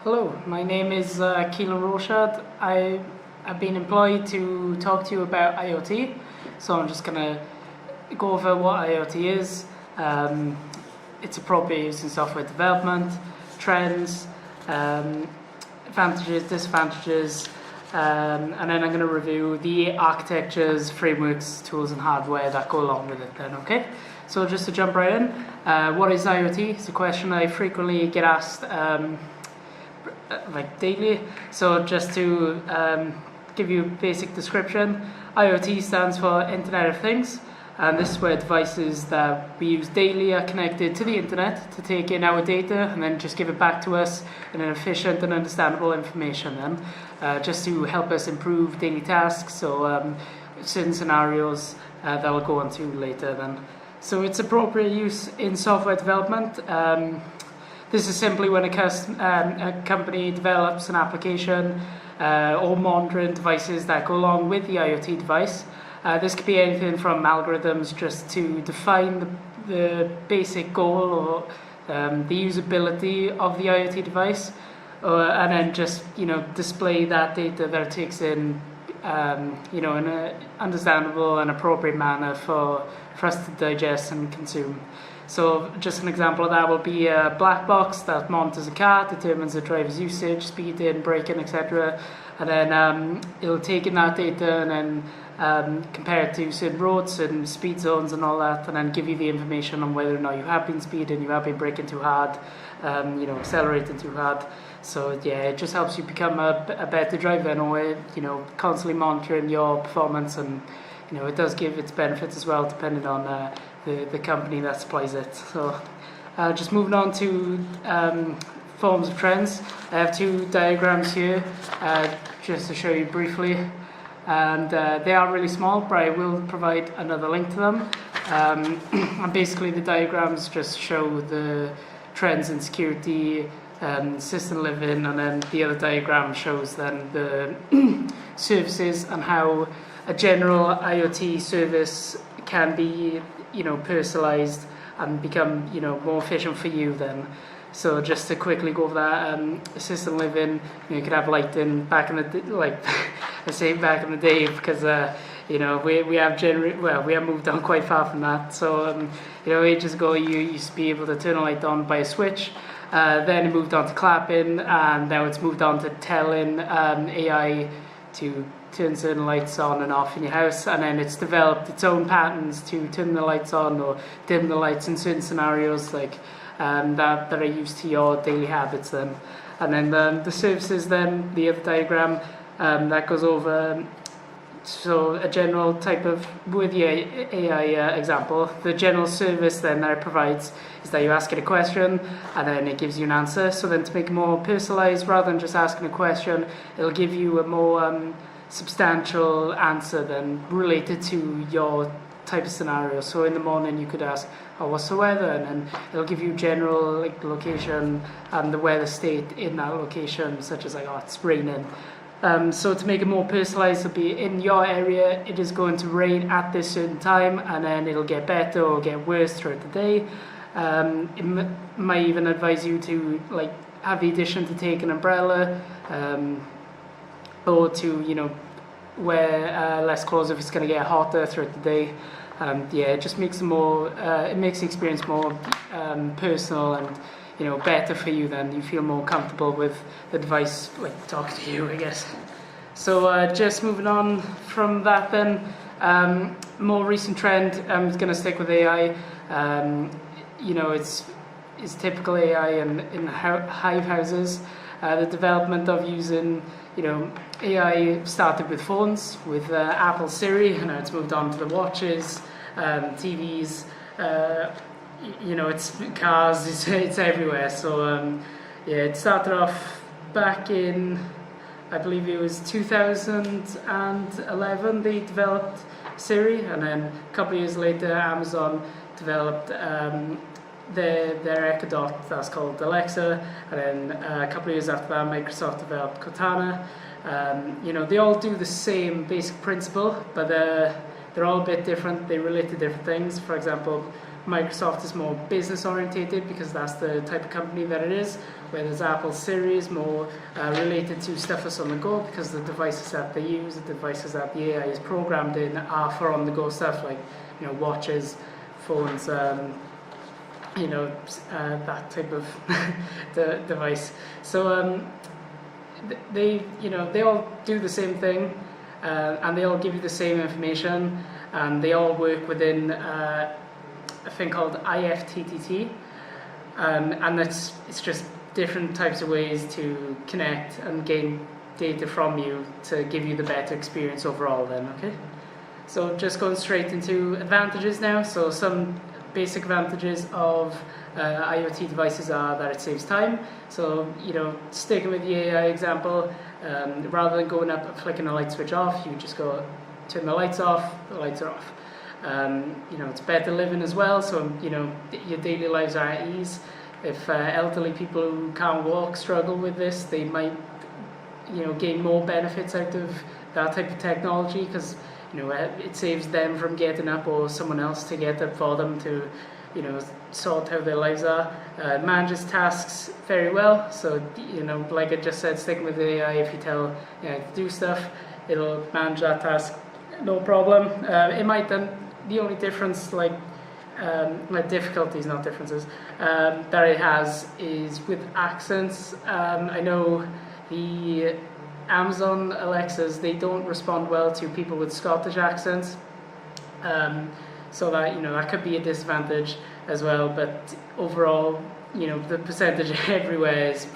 Hello, my name is Keelan Roshad. I've been employed to talk to you about IoT, so I'm just going to go over what IoT is, its appropriate use in software development, trends, advantages, disadvantages, and then I'm going to review the architectures, frameworks, tools and hardware that go along with it then, okay? So just to jump right in, what is IoT? It's a question I frequently get asked like daily. So just to give you a basic description, IoT stands for Internet of Things, and this is where devices that we use daily are connected to the internet to take in our data and then just give it back to us in an efficient and understandable information then, just to help us improve daily tasks, so certain scenarios that I'll go on to later then. So its appropriate use in software development. This is simply when a company develops an application or monitoring devices that go along with the IoT device. This could be anything from algorithms just to define the basic goal or the usability of the IoT device, and then just display that data that it takes in in an understandable and appropriate manner for us to digest and consume. So just an example of that will be a black box that monitors a car, determines the driver's usage, speeding, braking, etc. And then it'll take in that data and then compare it to certain roads, certain speed zones and all that, and then give you the information on whether or not you have been speeding, you have been braking too hard, accelerating too hard. So yeah, it just helps you become a better driver or constantly monitoring your performance, and it does give its benefits as well depending on the company that supplies it. So just moving on to forms of trends. I have two diagrams here just to show you briefly, and they are really small, but I will provide another link to them. And basically the diagrams just show the trends in security, system living, and then the other diagram shows then the services and how a general IoT service can be personalized and become more efficient for you then. So just to quickly go over that, assistant living, you could have lighting back in the like I say back in the day because we have moved on quite far from that. So ages ago you used to be able to turn a light on by a switch. Then it moved on to clapping, and now it's moved on to telling AI to turn certain lights on and off in your house, and then it's developed its own patterns to turn the lights on or dim the lights in certain scenarios that are used to your daily habits then. And then the services then, the other diagram that goes over, so a general type of, with the AI example, the general service then that it provides is that you ask it a question and then it gives you an answer. So then to make it more personalized, rather than just asking a question, it'll give you a more substantial answer then related to your type of scenario. So in the morning you could ask, what's the weather? And then it'll give you general location and the weather state in that location, such as it's raining. So to make it more personalized, it'll be in your area, it is going to rain at this certain time, and then it'll get better or get worse throughout the day. It might even advise you to have the addition to take an umbrella, or to wear less clothes if it's going to get hotter throughout the day. It just makes it makes the experience more personal and better for you. Then you feel more comfortable with the device talking to you, I guess. So just moving on from that then, more recent trend, I'm going to stick with AI. It's typical AI in hive houses. The development of using AI started with phones, with Apple Siri, and now it's moved on to the watches, TVs, it's cars, it's everywhere. So it started off back in, I believe it was 2011 they developed Siri, and then a couple of years later Amazon developed their Echo Dot, that's called Alexa, and then a couple of years after that Microsoft developed Cortana. They all do the same basic principle, but they're all a bit different. They relate to different things. For example, Microsoft is more business orientated because that's the type of company that it is, where there's Apple Siri is more related to stuff that's on the go, because the devices that they use, the devices that the AI is programmed in, are for on the go stuff like watches, phones, that type of device. So they all do the same thing, and they all give you the same information, and they all work within a thing called IFTTT, and it's just different types of ways to connect and gain data from you to give you the better experience overall then, okay? So just going straight into advantages now. So some basic advantages of IoT devices are that it saves time. So, sticking with the AI example, rather than going up and flicking the light switch off, you just go turn the lights off, the lights are off. It's better living as well, so, your daily lives are at ease. If elderly people who can't walk struggle with this, they might, gain more benefits out of that type of technology, because it saves them from getting up, or someone else to get up for them to, sort how their lives are. Manages tasks very well. So, like I just said, sticking with the AI, if you tell to do stuff, it'll manage that task, no problem. It might then, the only difference, difficulties, not differences, that it has is with accents. I know the Amazon Alexas, they don't respond well to people with Scottish accents, so that that could be a disadvantage as well. But overall, the percentage everywhere is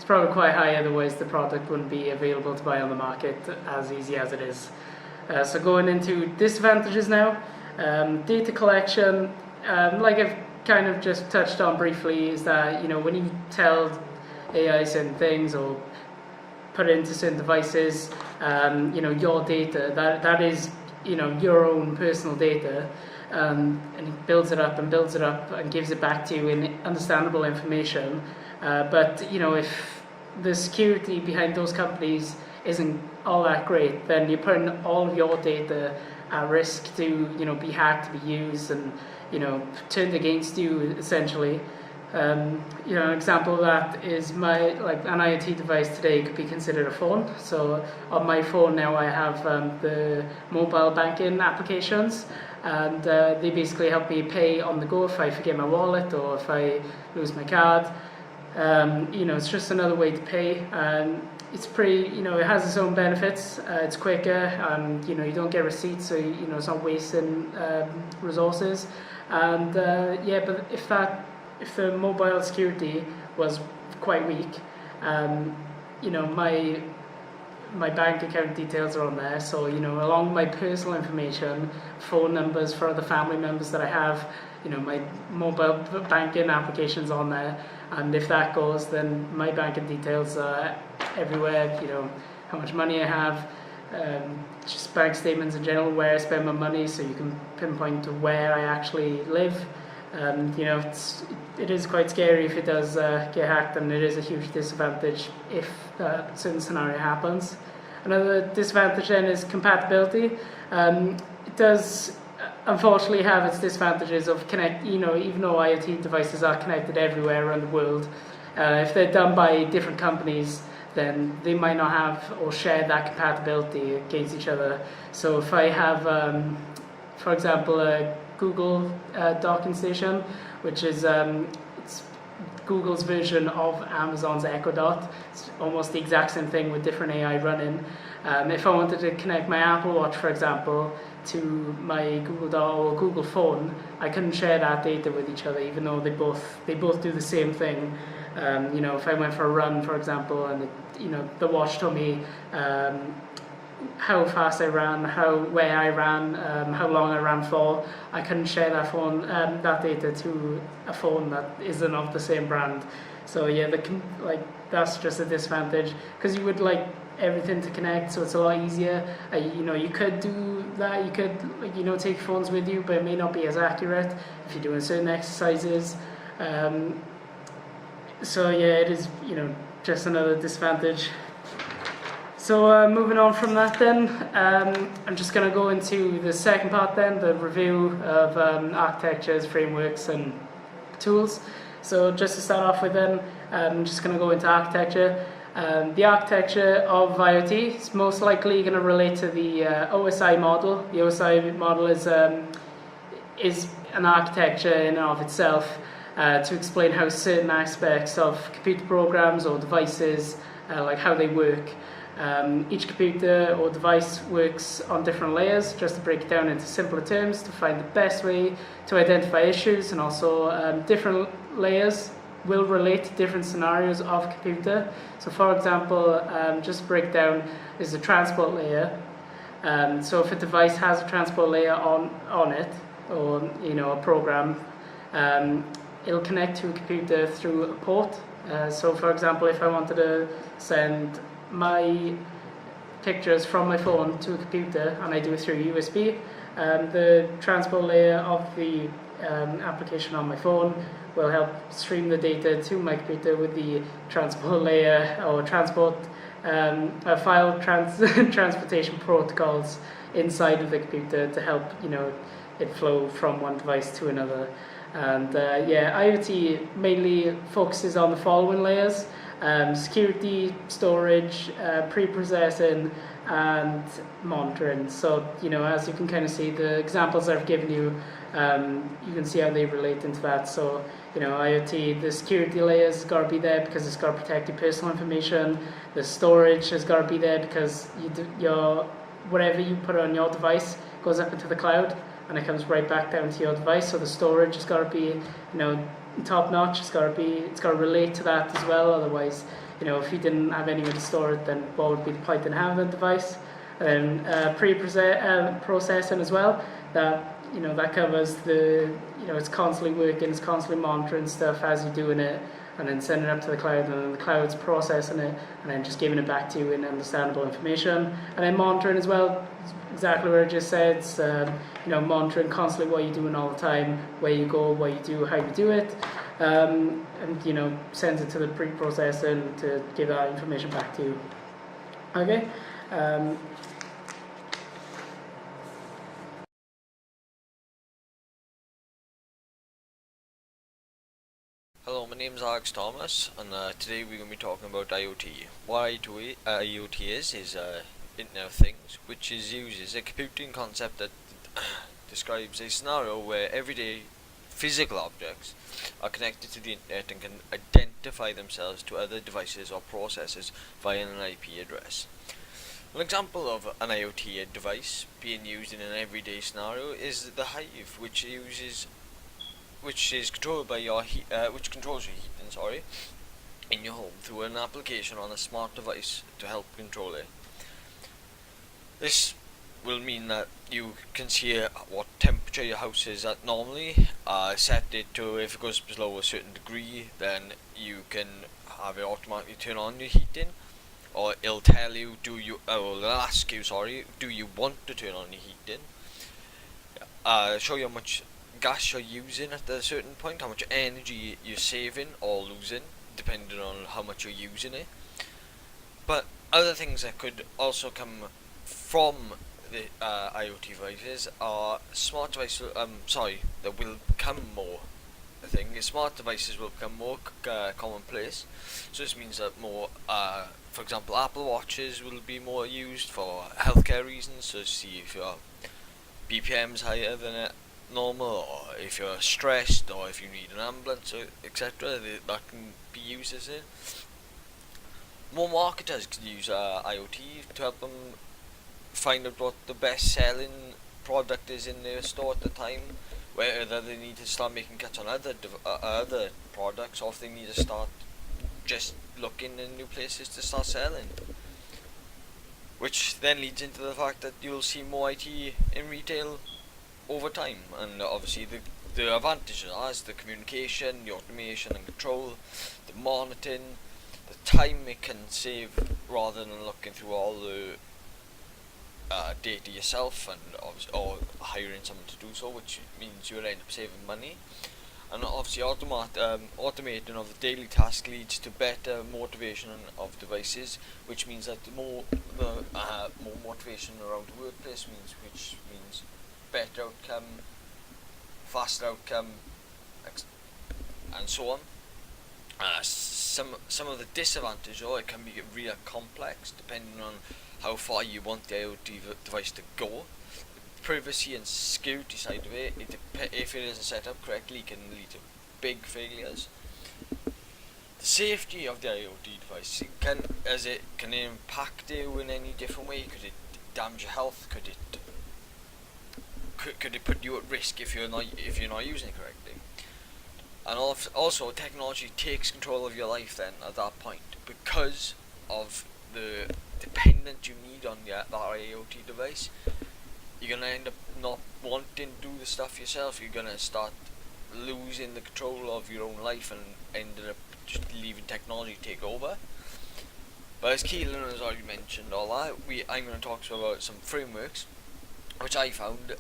probably quite high. Otherwise, the product wouldn't be available to buy on the market as easy as it is. So going into disadvantages now, data collection, like I've kind of just touched on briefly, is that when you tell AI certain things or put it into certain devices, your data, that is, your own personal data, and it builds it up and gives it back to you in understandable information. But, if the security behind those companies isn't all that great, then you're putting all of your data at risk to, be hacked, to be used, and, turned against you, essentially. An example of that is an IoT device today could be considered a phone. So on my phone now I have the mobile banking applications, and they basically help me pay on the go if I forget my wallet or if I lose my card. It's just another way to pay, and it's pretty, it has its own benefits. It's quicker, and you don't get receipts, so it's not wasting resources. And but if the mobile security was quite weak, my bank account details are on there, so along with my personal information, phone numbers for other family members that I have, my mobile banking applications on there, and if that goes, then my banking details are everywhere. How much money I have, just bank statements in general, where I spend my money, so you can pinpoint to where I actually live. It is quite scary if it does get hacked, and it is a huge disadvantage if that certain scenario happens. Another disadvantage then is compatibility. It does unfortunately have its disadvantages of even though IoT devices are connected everywhere around the world, if they're done by different companies, then they might not have or share that compatibility against each other. So if I have, for example, a Google docking station, which is it's Google's version of Amazon's Echo Dot. It's almost the exact same thing with different AI running. If I wanted to connect my Apple Watch, for example, to my Google Dot or Google phone, I couldn't share that data with each other, even though they both do the same thing. If I went for a run, for example, and the watch told me how fast I ran, where I ran, how long I ran for, I couldn't share that data to a phone that isn't of the same brand. So yeah, that's just a disadvantage, because you would like everything to connect, so it's a lot easier. You could do that. You could take phones with you, but it may not be as accurate if you're doing certain exercises. So yeah, it is just another disadvantage. So moving on from that then, I'm just going to go into the second part then, the review of architectures, frameworks and tools. So just to start off with then, I'm just going to go into architecture. The architecture of IoT is most likely going to relate to the OSI model. The OSI model is an architecture in and of itself to explain how certain aspects of computer programs or devices, like how they work. Each computer or device works on different layers. Just to break it down into simpler terms, to find the best way to identify issues, and also different layers will relate to different scenarios of a computer. So for example, just to break down, is the transport layer. So if a device has a transport layer on it, or a program, it'll connect to a computer through a port. So for example, if I wanted to send my pictures from my phone to a computer and I do it through USB, the transport layer of the application on my phone will help stream the data to my computer with the transport layer or transport file transportation protocols inside of the computer to help it flow from one device to another. And IoT mainly focuses on the following layers: security, storage, pre-processing, and monitoring. So as you can kind of see, the examples I've given you, you can see how they relate into that. So IoT, the security layer has got to be there because it's got to protect your personal information. The storage has got to be there because whatever you put on your device goes up into the cloud and it comes right back down to your device. So the storage has got to be top notch. It's got to relate to that as well. Otherwise, if you didn't have anywhere to store it, then what would be the point in having the device? And pre-processing as well. That covers it's constantly working, it's constantly monitoring stuff as you're doing it, and then sending it up to the cloud, and then the cloud's processing it, and then just giving it back to you in understandable information. And then monitoring as well, exactly what I just said. It's, monitoring constantly what you're doing all the time, where you go, what you do, how you do it, and sends it to the pre-processing to give that information back to you. Okay. Hello, my name is Alex Thomas, and today we're going to be talking about IoT. What IoT is Internet of Things, which uses a computing concept that describes a scenario where everyday physical objects are connected to the internet and can identify themselves to other devices or processes via an IP address. An example of an IoT device being used in an everyday scenario is the Hive, which is controlled by which controls your heating, in your home through an application on a smart device to help control it. This will mean that you can see what temperature your house is at normally, set it to, if it goes below a certain degree, then you can have it automatically turn on your heating, or it'll tell you, it'll ask you, do you want to turn on your heating, show you how much gas you're using at a certain point, how much energy you're saving or losing, depending on how much you're using it. But other things that could also come from the IoT devices are smart devices. That will become more a thing. Smart devices will become more commonplace. So this means that more, for example, Apple Watches will be more used for healthcare reasons. So see if your BPM's higher than normal, or if you're stressed, or if you need an ambulance, etc. That can be used as it. More marketers can use IoT to help them find out what the best selling product is in their store at the time, whether they need to start making cuts on other products, or if they need to start just looking in new places to start selling. Which then leads into the fact that you'll see more IT in retail over time, and obviously the advantages are the communication, the automation and control, the monitoring, the time it can save rather than looking through all the data yourself, or hiring someone to do so, which means you'll end up saving money. And obviously automating of the daily task leads to better motivation of devices, which means that more motivation around the workplace which means better outcome, faster outcome, and so on. Some of the disadvantages, or it can be really complex depending on how far you want the IoT device to go. Privacy and security side of it, if it isn't set up correctly, can lead to big failures. The safety of the IoT device can it impact you in any different way? Could it damage your health? Could it put you at risk if you're not using it correctly? And also, technology takes control of your life then at that point, because of the dependence you need on that IoT device. You're gonna end up not wanting to do the stuff yourself. You're gonna start losing the control of your own life and ended up just leaving technology take over. But as Keelan has already mentioned all that, I'm going to talk about some frameworks which I found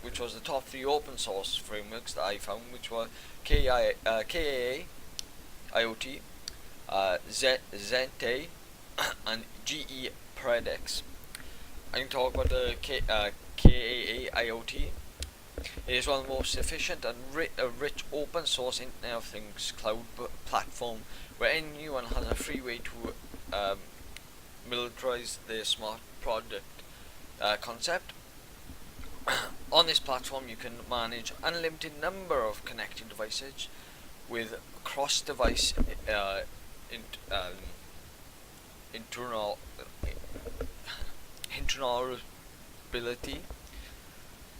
which was the top 3 open source frameworks that I found, which were KAA, IoT, Zente, and GE Predix. I'm going to talk about the KAA IoT. It is one of the most efficient and rich open source Internet of Things cloud platform where anyone has a free way to militarize their smart product concept. On this platform you can manage unlimited number of connected devices with cross-device interoperability.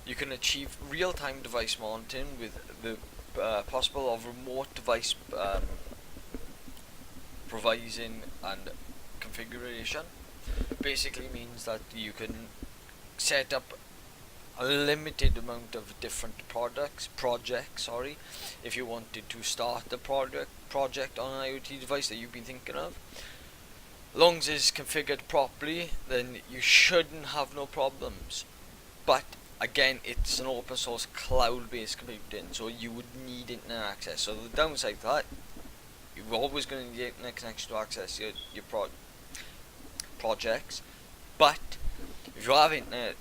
You can achieve real-time device monitoring with the possible of remote device provisioning and configuration. Basically means that you can set up a limited amount of different projects. If you wanted to start a project on an IoT device that you've been thinking of, long as it's configured properly, then you shouldn't have no problems. But again, it's an open source cloud-based computing, so you would need internet access. So the downside to that, you're always going to need internet connection to access your projects. But if you have internet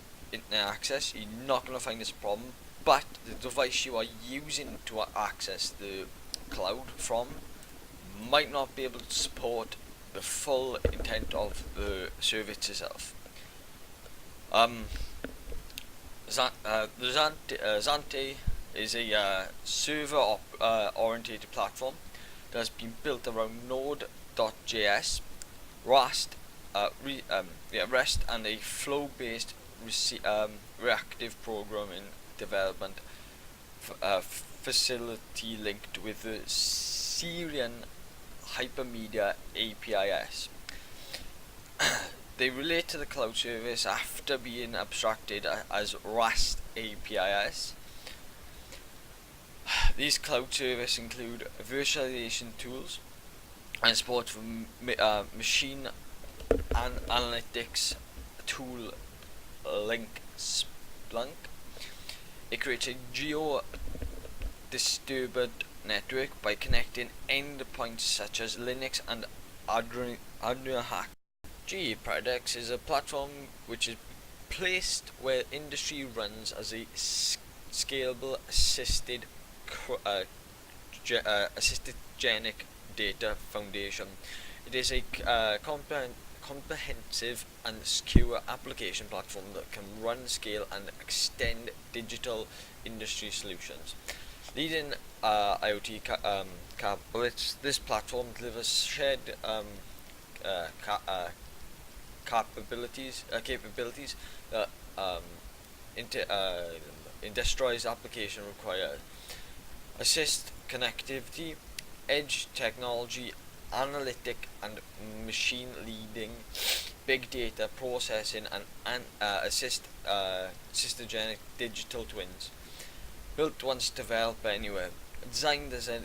access, you're not going to find this a problem. But the device you are using to access the cloud from might not be able to support the full intent of the service itself. Zante is a server-oriented platform that has been built around Node.js, REST, and a flow-based reactive programming development facility linked with the Syrian Hypermedia APIs. They relate to the cloud service after being abstracted as REST APIs. These cloud services include virtualization tools and support for machine analytics tool Link Splunk. It creates a geo-distributed network by connecting endpoints such as Linux and Arduino Hack. GE Predix is a platform which is placed where industry runs as a scalable assisted genic data foundation. It is a comprehensive and secure application platform that can run, scale and extend digital industry solutions. Leading IoT this platform delivers shared capabilities that industrialized application require. Assist connectivity, edge technology, analytic and machine leading, big data processing, and systogenic digital twins. Built once, developed anywhere. Designed as a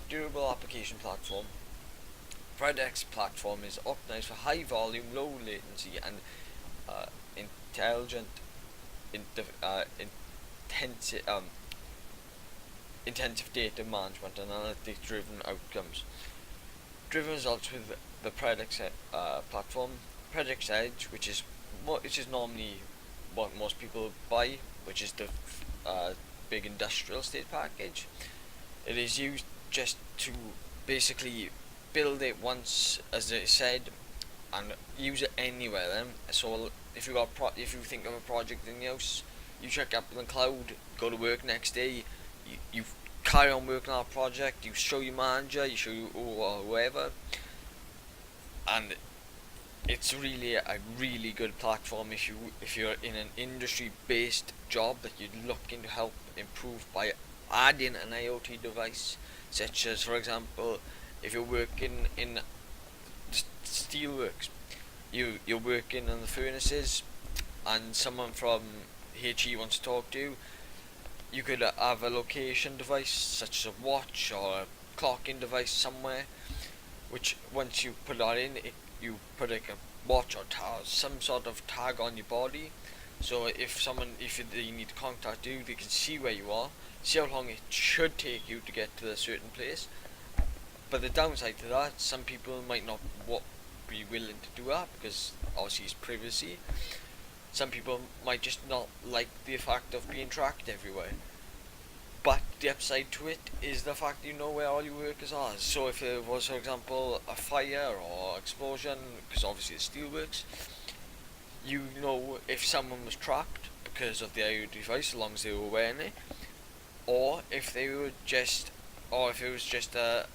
durable application platform, Predix platform is optimized for high volume, low latency, and intensive data management and analytics driven outcomes. Driven results with the Predix platform. Predix Edge, which is normally what most people buy, which is the big industrial state package. It is used just to basically build it once, as I said, and use it anywhere. Then, so if if you think of a project in your house, you check up in the cloud, go to work next day, you carry on working on a project, you show your manager, you show or whoever, and it's really a really good platform if you're in an industry based job that you're looking to help improve by adding an IoT device, such as, for example, if you're working in steelworks, you're working on the furnaces, and someone from HE wants to talk to you. You could have a location device such as a watch or a clocking device somewhere, which once you put that in, you put like a watch or some sort of tag on your body, so if they need to contact you, they can see where you are, see how long it should take you to get to a certain place. But the downside to that, some people might not be willing to do that because obviously it's privacy. Some people might just not like the fact of being tracked everywhere. But the upside to it is the fact you know where all your workers are. So if there was, for example, a fire or explosion, because obviously it's steelworks, you know if someone was tracked because of the IoT device, as long as they were wearing it, or if they were just, or if it was just a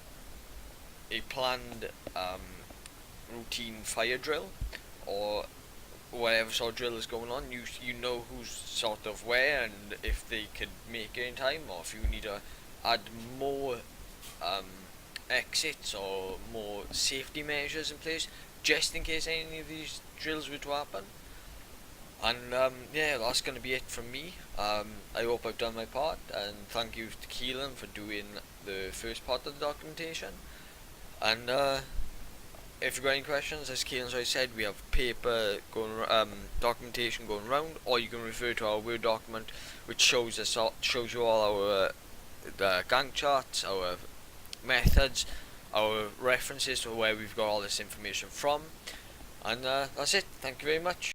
planned routine fire drill, or whatever sort of drill is going on, you know who's sort of where, and if they could make it in time, or if you need to add more exits or more safety measures in place, just in case any of these drills were to happen. And yeah, that's going to be it from me. I hope I've done my part, and thank you to Keelan for doing the first part of the documentation. And if you've got any questions, as Keelan's already said, we have paper documentation going around, or you can refer to our Word document, which shows you all our the Gantt charts, our methods, our references to where we've got all this information from. And that's it. Thank you very much.